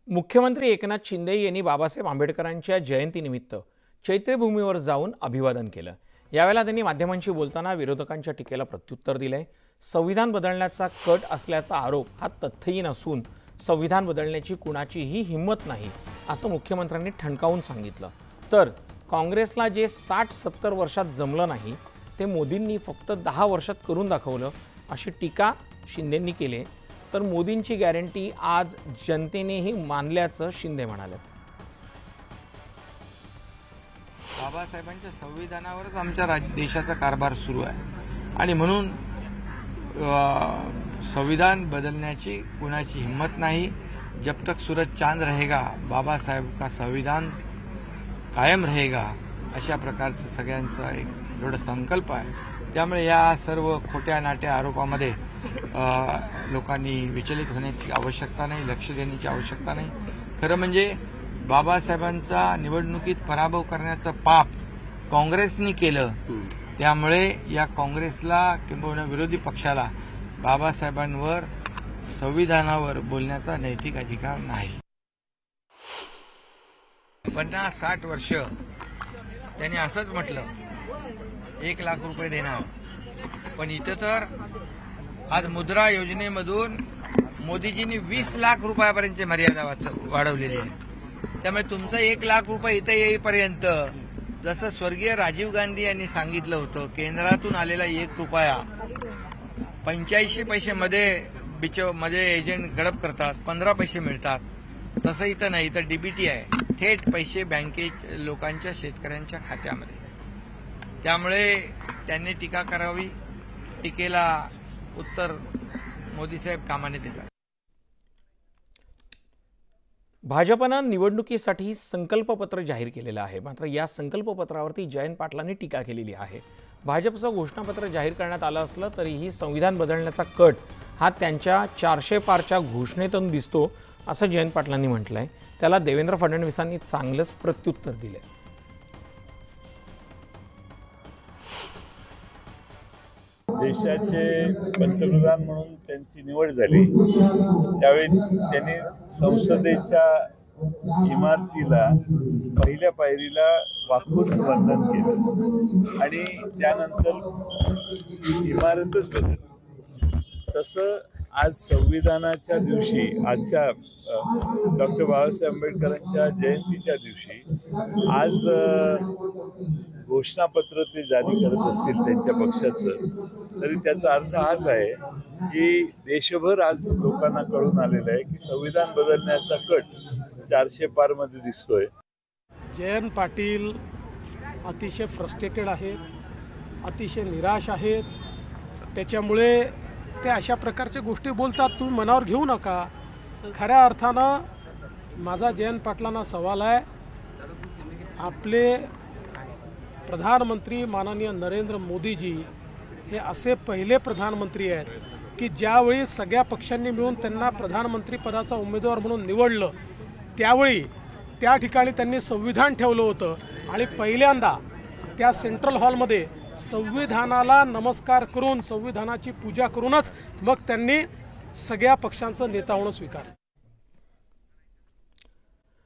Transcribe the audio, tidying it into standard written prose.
मुख्यमंत्री एकनाथ शिंदे यांनी बाबासाहेब आंबेडकरांच्या जयंतीनिमित्त चैत्यभूमीवर जाऊन अभिवादन केलं। यावेळेला त्यांनी माध्यमांशी बोलताना विरोधकांच्या टीकेला प्रत्युत्तर दिले। संविधान बदलण्याचा कट असल्याचा आरोप हा तथ्यहीन असून संविधान बदलण्याची कुणाचीही हिम्मत नाही असं मुख्यमंत्र्यांनी ठणकावून सांगितलं। तर काँग्रेसला जे 60-70 वर्षात जमलं नाही ते मोदींनी फक्त 10 वर्षात करून दाखवलं अशी टीका शिंदेंनी केली। तर मोदींची गॅरंटी आज जनतेनेही मानल्याचं शिंदे म्हणाले। बाबासाहेबांच्या संविधानावरच आमच्या देशाचा कारभार सुरू आहे आणि म्हणून संविधान बदलण्याची कुणाची हिम्मत नाही। जब तक सूरज चांद रहेगा बाबासाहेब का संविधान कायम रहेगा अशा प्रकारचं सगळ्यांचा एक दृढ संकल्प आहे। त्यामुळे या सर्व खोट्या नाट्या आरोपामध्ये लोकांनी विचलित होण्याची आवश्यकता नाही, लक्ष देण्याची आवश्यकता नाही। खरं म्हणजे बाबासाहेबांचा निवडणुकीत पराभव करण्याचं पाप काँग्रेसनी केलं, त्यामुळे या काँग्रेसला किंवा विरोधी पक्षाला बाबासाहेबांवर संविधानावर बोलण्याचा नैतिक अधिकार नाही। 50-60 वर्ष त्यांनी असंच म्हटलं 1 लाख रुपये देणार, पण इथं तर आज मुद्रा योजनेमधून मोदीजींनी 20 लाख रुपयापर्यंतची मर्यादा वाढवलेली आहे। त्यामुळे तुमचं 1 लाख रुपये इथं येईपर्यंत जसं स्वर्गीय राजीव गांधी यांनी सांगितलं होतं केंद्रातून आलेला 1 रुपया 85 पैसे एजंट गडप करतात, 15 पैसे मिळतात, तसं इथं नाही। इथं डीबीटी आहे, थेट पैसे बँकेत लोकांच्या शेतकऱ्यांच्या खात्यामध्ये। त्यामुळे त्यांनी टीका करावी, टीकेला उत्तर मोदी साहेब कामाने देतात। भाजपनं निवडणुकीसाठी संकल्पपत्र जाहीर केलेलं आहे, मात्र या संकल्पपत्रावरती जयंत पाटलांनी टीका केलेली आहे। भाजपचं घोषणापत्र जाहीर करण्यात आलं असलं तरीही संविधान बदलण्याचा कट हा त्यांच्या 400 पारच्या घोषणेतून दिसतो असं जयंत पाटलांनी म्हटलंय। त्याला देवेंद्र फडणवीसांनी चांगलंच प्रत्युत्तर दिले। देशाचे पंतप्रधान म्हणून त्यांची निवड झाली त्यावेळी त्यांनी संसदेच्या इमारतीला पहिल्या पायरीला वाकून वंदन केलं आणि त्यानंतर इमारतच बदलली। तसं आज संविधानाच्या दिवशी, आजच्या डॉक्टर बाबासाहेब आंबेडकरांच्या जयंतीच्या दिवशी आज घोषणापत्र ते जारी करत असतील त्यांच्या पक्षाचं, तरी त्याचा अर्थ हाच आहे की देशभर आज लोकांना कळून आलेलं आहे की संविधान बदलण्याचा कट 400 पारमध्ये दिसतोय। जयंत पाटील अतिशय फ्रस्ट्रेटेड आहेत, अतिशय निराश आहेत, त्याच्यामुळे ते अशा प्रकारच्या गोष्टी बोलतात। तुम्ही मनावर घेऊ नका। खऱ्या अर्थानं माझा जयंत पाटलांना सवाल आहे, आपले प्रधानमंत्री माननीय नरेंद्र मोदीजी हे असे पहिले प्रधानमंत्री आहेत की ज्यावेळी सगळ्या पक्षांनी मिळून त्यांना प्रधानमंत्री पदाचा उमेदवार म्हणून निवडलं त्यावेळी त्या ठिकाणी त्यांनी संविधान ठेवलं होतं आणि पहिल्यांदा त्या सेंट्रल हॉलमध्ये संविधानाला नमस्कार करून संविधानाची पूजा करूनच मग त्यांनी सगळ्या पक्षांचं नेता होणं स्वीकारलं।